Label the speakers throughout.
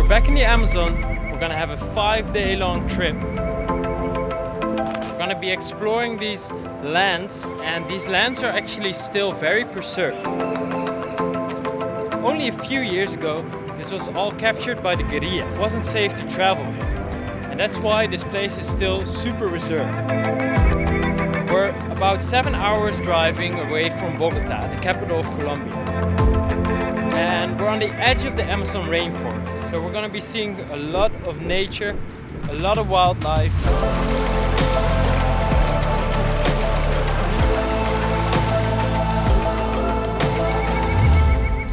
Speaker 1: We're back in the Amazon. We're gonna have a 5-day-long trip. We're gonna be exploring these lands, and these lands are actually still very preserved. Only a few years ago, this was all captured by the guerrilla. It wasn't safe to travel here, and that's why this place is still super reserved. We're about 7 hours driving away from Bogota, the capital of Colombia. And we're on the edge of the Amazon rainforest. So we're gonna be seeing a lot of nature, a lot of wildlife.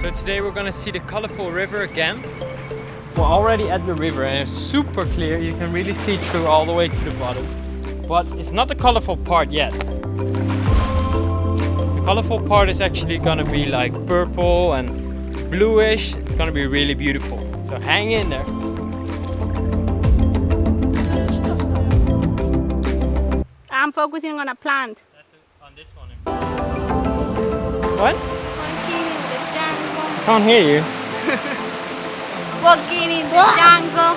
Speaker 1: So today we're gonna see the colorful river again. We're already at the river and it's super clear. You can really see through all the way to the bottom. But it's not the colorful part yet. The colorful part is actually gonna be like purple and bluish. It's gonna be really beautiful. So hang in there.
Speaker 2: I'm focusing on a plant.
Speaker 1: That's on this one. What?
Speaker 2: Walking in the jungle.
Speaker 1: Can't hear you.
Speaker 2: Walking in the jungle.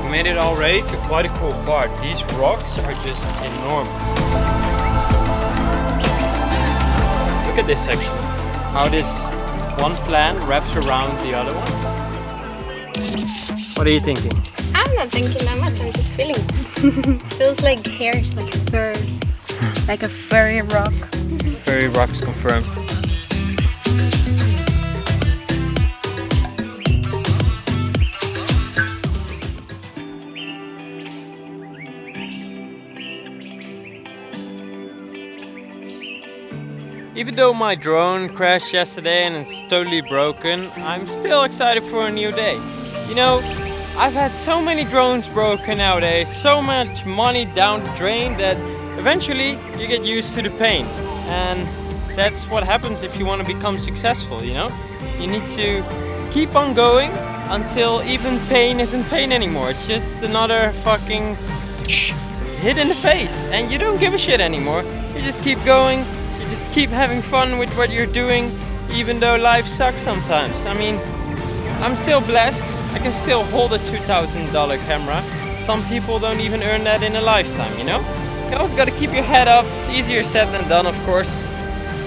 Speaker 1: We made it already to quite a cool part. These rocks are just enormous. Look at this section. How this one plant wraps around the other one. What are you thinking?
Speaker 2: I'm not thinking that much, I'm just feeling. Feels like hairs, like fur. Like a furry rock.
Speaker 1: Furry rocks confirmed. Even though my drone crashed yesterday and it's totally broken, I'm still excited for a new day. You know, I've had so many drones broken nowadays, so much money down the drain that eventually you get used to the pain. And that's what happens if you want to become successful, you know? You need to keep on going until even pain isn't pain anymore. It's just another fucking hit in the face and you don't give a shit anymore. You just keep going. Just keep having fun with what you're doing, even though life sucks sometimes. I mean, I'm still blessed. I can still hold a $2,000 camera. Some people don't even earn that in a lifetime, you know? You always gotta keep your head up. It's easier said than done, of course.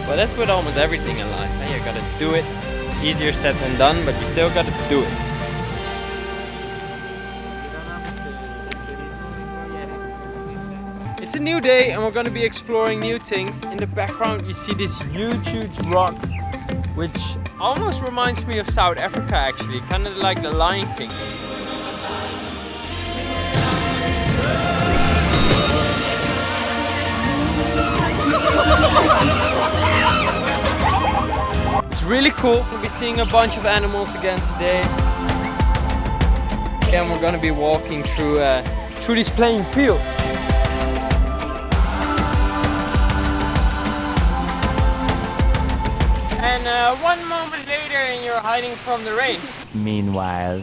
Speaker 1: But that's with almost everything in life. You gotta do it. It's easier said than done, but you still gotta do it. It's a new day and we're going to be exploring new things. In the background you see these huge rocks, which almost reminds me of South Africa actually, kind of like the Lion King. It's really cool. We'll be seeing a bunch of animals again today. And we're going to be walking through these playing fields. And one moment later and you're hiding from the rain.
Speaker 3: Meanwhile.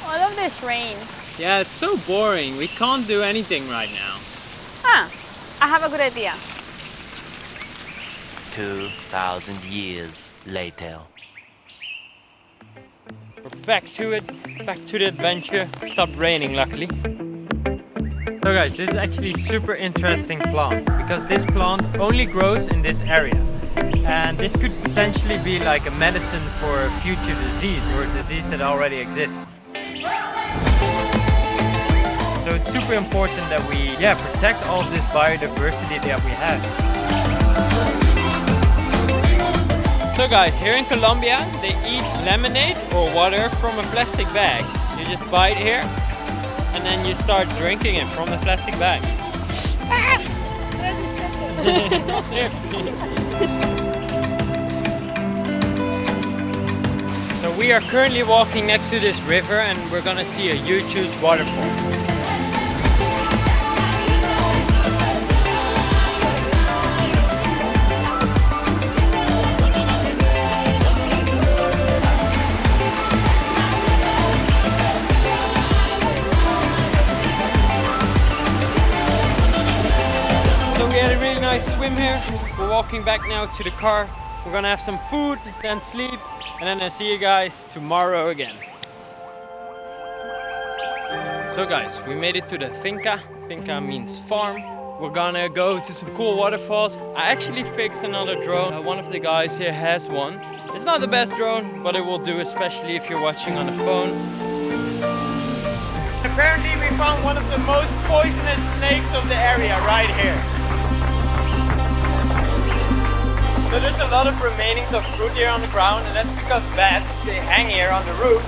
Speaker 2: All of this rain.
Speaker 1: Yeah, it's so boring. We can't do anything right now.
Speaker 2: I have a good idea.
Speaker 3: 2,000 years later.
Speaker 1: We're back to it, back to the adventure. It stopped raining luckily. So guys, this is actually a super interesting plant because this plant only grows in this area. And this could potentially be like a medicine for a future disease or a disease that already exists. So it's super important that we protect all of this biodiversity that we have. So guys, here in Colombia, they eat lemonade or water from a plastic bag. You just buy it here and then you start drinking it from the plastic bag. So we are currently walking next to this river and we're gonna see a huge waterfall. nice swim here. We're walking back now to the car. We're gonna have some food, then sleep, and then I'll see you guys tomorrow again. So guys, we made it to the finca. Finca means farm. We're gonna go to some cool waterfalls. I actually fixed another drone. One of the guys here has one. It's not the best drone, but it will do, especially if you're watching on a phone. Apparently we found one of the most poisonous snakes of the area right here. So there's a lot of remainings of fruit here on the ground, and that's because bats, they hang here on the roof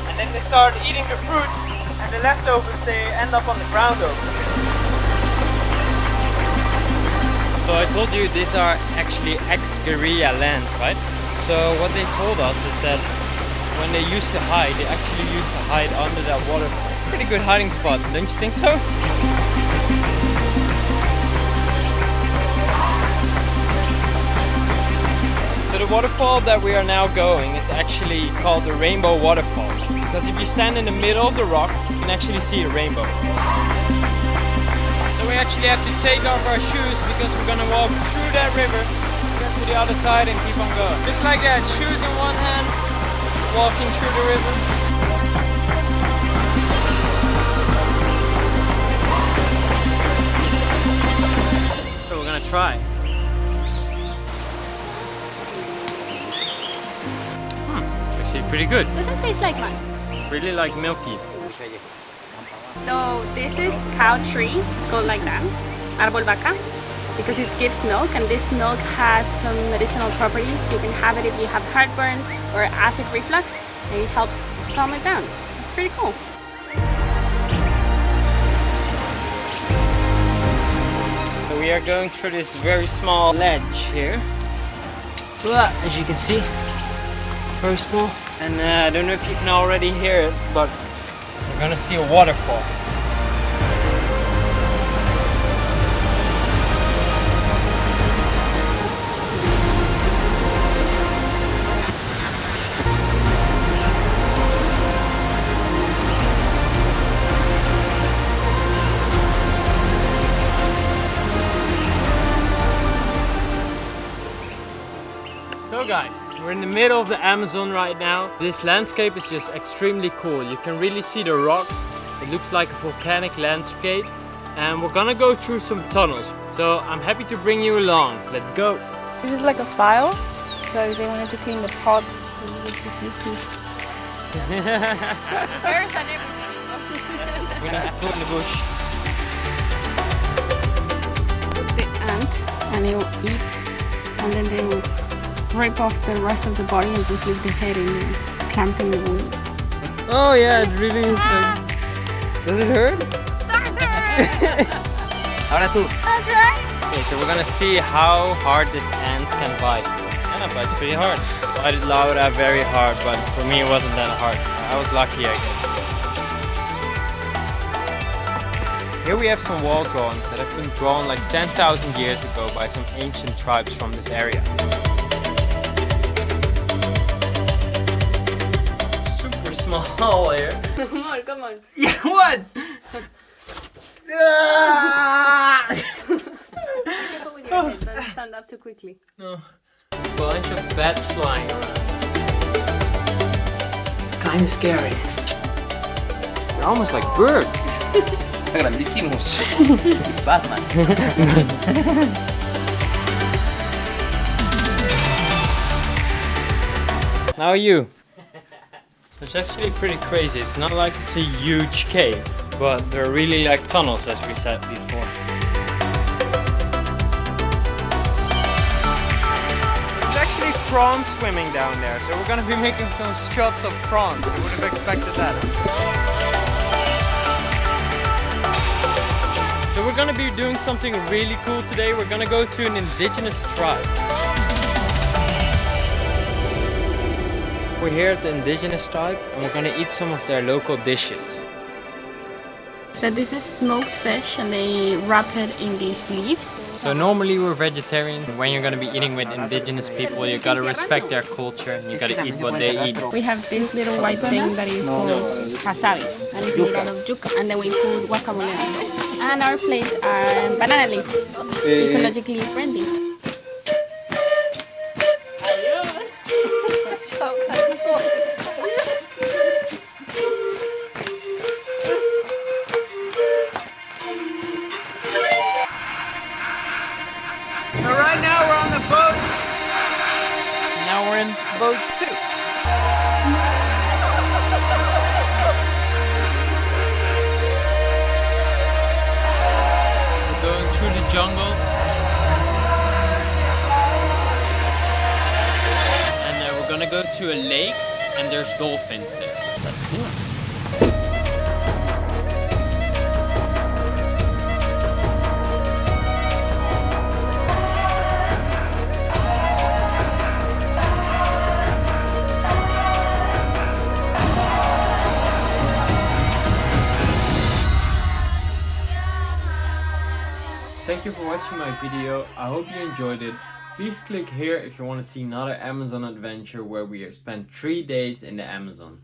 Speaker 1: and then they start eating the fruit, and the leftovers, they end up on the ground over here. So I told you these are actually ex-guerrilla land, right? So what they told us is that when they used to hide, they actually used to hide under that waterfall. Pretty good hiding spot, don't you think so? So the waterfall that we are now going is actually called the Rainbow Waterfall. Because if you stand in the middle of the rock, you can actually see a rainbow. So we actually have to take off our shoes because we're gonna walk through that river, get to the other side and keep on going. Just like that, shoes in one hand, walking through the river. So we're gonna try. Actually pretty good.
Speaker 2: Doesn't taste like mine.
Speaker 1: It's really like milky.
Speaker 2: So this is cow tree. It's called like that, árbol vaca, because it gives milk, and this milk has some medicinal properties. You can have it if you have heartburn or acid reflux. It helps to calm it down. So pretty cool.
Speaker 1: So we are going through this very small ledge here. As you can see, very small. And I don't know if you can already hear it, but we're gonna see a waterfall. So guys, we're in the middle of the Amazon right now. This landscape is just extremely cool. You can really see the rocks. It looks like a volcanic landscape. And we're gonna go through some tunnels. So I'm happy to bring you along. Let's go.
Speaker 4: This is like a file, so if they wanted to clean the pots, they would just use this.
Speaker 2: Bears and everything.
Speaker 1: We need to go in the bush.
Speaker 2: The ant, and it will eat, and then they will rip off the rest of the body and just leave the head in there, clamping the wound.
Speaker 1: Oh yeah, it really is like... Does it hurt? Ahora tú.
Speaker 2: I'll try.
Speaker 1: Okay, so we're gonna see how hard this ant can bite. Yeah, it bites pretty hard. Bite it Laura very hard, but for me it wasn't that hard. I was lucky, I guess. Here we have some wall drawings that have been drawn like 10,000 years ago by some ancient tribes from this area. Super small here.
Speaker 2: Come on, come on.
Speaker 1: Yeah, what?
Speaker 2: Careful with your head, don't stand up too quickly.
Speaker 1: No. A bunch of bats flying around. Kinda scary. They're almost like birds.
Speaker 5: Está grandísimos. Es Batman.
Speaker 1: How are you? So it's actually pretty crazy. It's not like it's a huge cave, but they're really like tunnels, as we said before. There's actually prawns swimming down there, so we're gonna be making some shots of prawns. You would have expected that. So we're gonna be doing something really cool today. We're gonna go to an indigenous tribe. We're here at the indigenous tribe and we're gonna eat some of their local dishes.
Speaker 2: So this is smoked fish and they wrap it in these leaves.
Speaker 1: So normally we're vegetarians. When you're gonna be eating with indigenous people, you gotta respect their culture and you gotta eat what they eat.
Speaker 2: We have this little white thing that is called hasabi, and it's made out of yuca, and then we put guacamole on top. And our plates are banana leaves, ecologically friendly.
Speaker 1: So right now we're on the boat. Now we're in boat 2. We're going through the jungle. And we're gonna go to a lake and there's dolphins there.
Speaker 2: Yes.
Speaker 1: Thank you for watching my video. I hope you enjoyed it. Please click here if you want to see another Amazon adventure where we have spent 3 days in the Amazon.